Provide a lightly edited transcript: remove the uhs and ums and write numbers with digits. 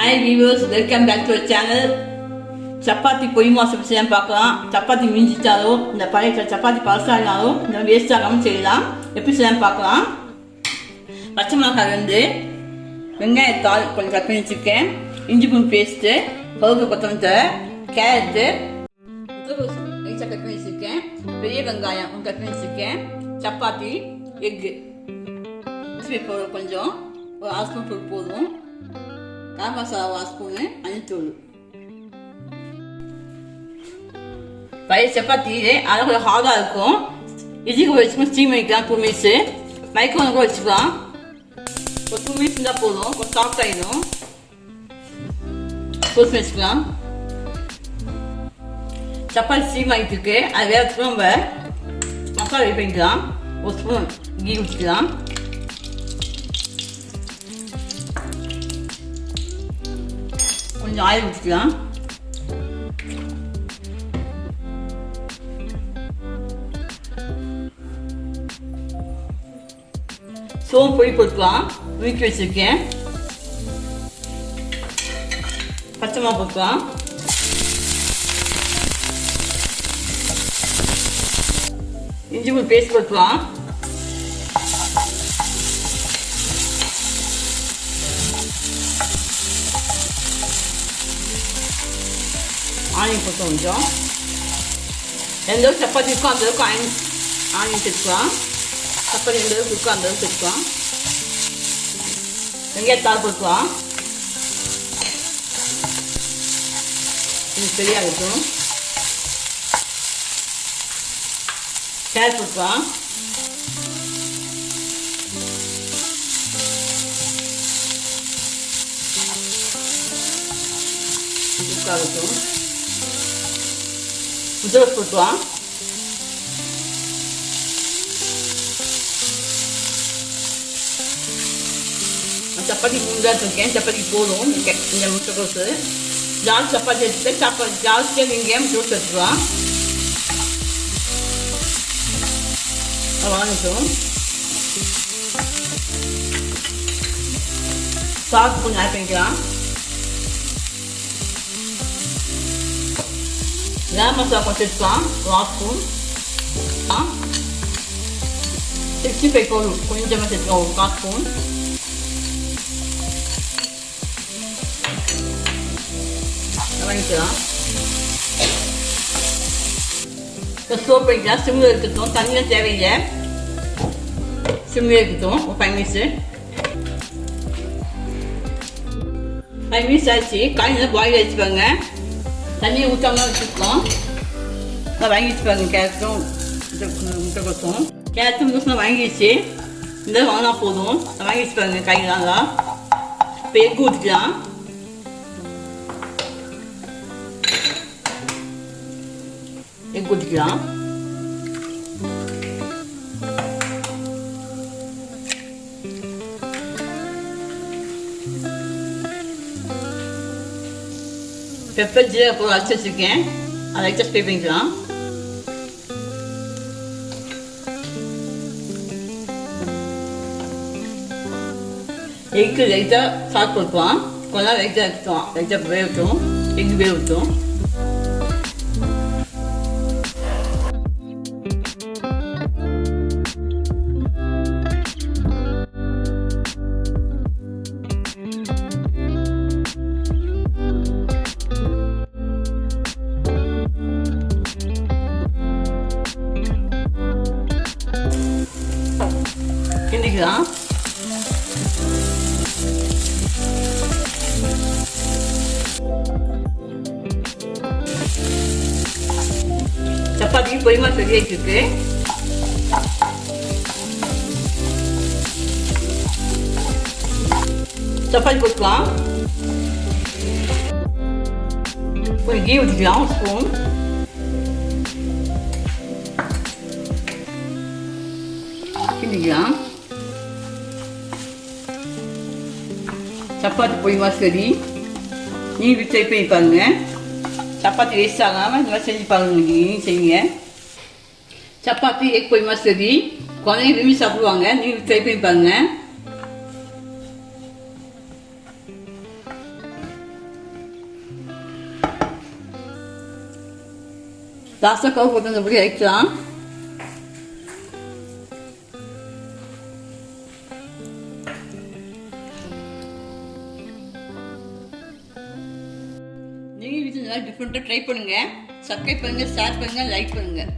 Hi viewers, welcome back to our channel. Chapati podimas எப்படி செய்யலாம் பார்க்கலாம். சப்பாத்தி மிஞ்சிட்டாலும் இந்த பழைய சப்பாத்தி பழசானாலும் இந்த வேஸ்ட் ஆகாமல் செய்யலாம். எப்படி செய்யலாம் பார்க்கலாம். பச்சை மிளகாய் 2, வெங்காயத்தாள் கொஞ்சம் கட் பண்ணி வச்சுருக்கேன், இஞ்சி பூண்டு பேஸ்ட்டு, கருவேப்பிலை கொத்தமல்லி, கேரட்டு, கட் பண்ணி வச்சுருக்கேன், பெரிய வெங்காயம் கட் பண்ணி வச்சுருக்கேன், சப்பாத்தி, எக்கு, கொஞ்சம் ஒரு 1 ஸ்பூன் தூள் போதும், கரம் மசாலா 1 ஸ்பூனு, மஞ்சத்தூள். பழைய சப்பாத்தி அதை கொஞ்சம் ஹார்டாக இருக்கும். இட்லி கூட வச்சுக்கணும், ஸ்டீம் பண்ணிக்கலாம் 2 மினிட்ஸு. மைக்ரோவன் கூட வச்சுக்கலாம். ஒரு 2 மினிட்ஸ் இருந்தால் போதும், கொஞ்சம் சாஃப்ட் ஆகிடும். க்ளோஸ் பண்ணி வச்சுக்கலாம். சப்பாத்தி ஸ்டீம் ஆகிட்டு இருக்கு, அது வேறு நம்ம மசாலா ரெடி பண்ணிக்கலாம். 1 ஸ்பூன் கீ ஊற்றிக்கலாம். கொஞ்சம் ஆயில் ஊற்றிக்கலாம். சோம்பு பொடி போட்டுக்கலாம், உருக்கி வச்சிருக்கேன். பச்சை மிளகாய் போட்டுக்கலாம். இஞ்சி பூண்டு பேஸ்ட் போட்டுக்கலாம். ஆனியன் போட்டோம் கொஞ்சம். எந்த அளவுக்கு சப்பாத்தி இருக்கோ அந்த அளவுக்கு ஆனியன் சேர்த்துக்கலாம். சப்பாத்தி எந்த அளவுக்கு இருக்கோ அந்த அளவுக்கு சேர்த்துக்கலாம். வெங்காயத்தாள் போட்டுக்கலாம். இது சரியாகட்டும். கேரட் போட்டுக்கலாம். ஆகட்டும். முட்டைகோஸ் போட்டுக்கலாம். சப்பாத்தி 3 தான் இருக்கேன். சப்பாத்தி போதும். இந்த முட்டைகோஸு ஜாஸ்தி சப்பாத்தி எடுத்துட்டு ஜாஸ்தியாக நீங்கள் முட்டைகோஸ் எடுத்துக்கலாம். வாங்கிட்டோம். சாஸ் கொஞ்சம் ஆட் பண்ணிக்கலாம். கரம் மசாலா கொஞ்சம் எடுத்துக்கலாம், 1 ஸ்பூன். 65 பவுடர் கொஞ்சமாக சேர்த்துக்கலாம், ஒரு 1/4 ஸ்பூன். வாங்கிக்கலாம். ஸ்டோவ் பண்ணிக்கலாம். சிம்மில் இருக்கட்டும், தண்ணியில் தேவையில்லை. சிம்மில் இருக்கட்டும் ஒரு 5 மினிட்ஸு. 5 மினிட்ஸ் ஆச்சு. காய்கறி பாயில் வச்சுப்பாங்க. தண்ணியை ஊற்றாமல் வச்சுருக்கோம். நான் வாங்கி வச்சுப்பாங்க. கேரட்டும் முட்டைக்கோசும். கேரட்டும் முட்டைக்கோசும் வாங்கிடுச்சு. இந்த வாங்கினா போதும். நான் வாங்கி வச்சுப்பாங்க காய்கறிலாம். இப்போ எக் ஊற்றிக்கலாம். எக் ஊற்றிக்கலாம். பெப்பர் ஜீரகம் அரைச்சி வச்சுருக்கேன், அதை லைட்டாக ஸ்ப்ரே பண்ணிக்கலாம். எக்கு லைட்டாக சால்ட் போட்டுக்கலாம். கொஞ்சம் லைட்டாக எடுத்துக்கலாம். லைட்டாக வேகட்டும். எக்கு வேகட்டும். கிண்டிக்கலாம். சப்பாத்திக்கு பொடிமாஸ் ரெடி ஆகிட்டு இருக்கு. சப்பாத்தி போட்டுக்கலாம். கொஞ்சம் கீ ஊற்றிக்கலாம், 1 ஸ்பூன். கிண்டிக்கலாம். சப்பாத்தி பொடிமாஸ் ரெடி. நீங்கள் ட்ரை பண்ணி பாருங்க. சப்பாத்தி வேஸ்ட் ஆகாமல் இந்த மாதிரி செஞ்சு பாருங்க. நீங்கள் செய்யுங்க. Chapati egg podimas ready. குழந்தைங்க விரும்பி சாப்பிடுவாங்க. நீங்கள் ட்ரை பண்ணி பாருங்க. லாஸ்ட்டாக கவு போட்டு அந்த முடி இறக்கலாம். நீங்கள் வீட்டில் நல்லா டிஃப்ரெண்ட்டாக ட்ரை பண்ணுங்கள். சப்ஸ்கிரைப் பண்ணுங்கள், ஷேர் பண்ணுங்கள், லைக் பண்ணுங்கள்.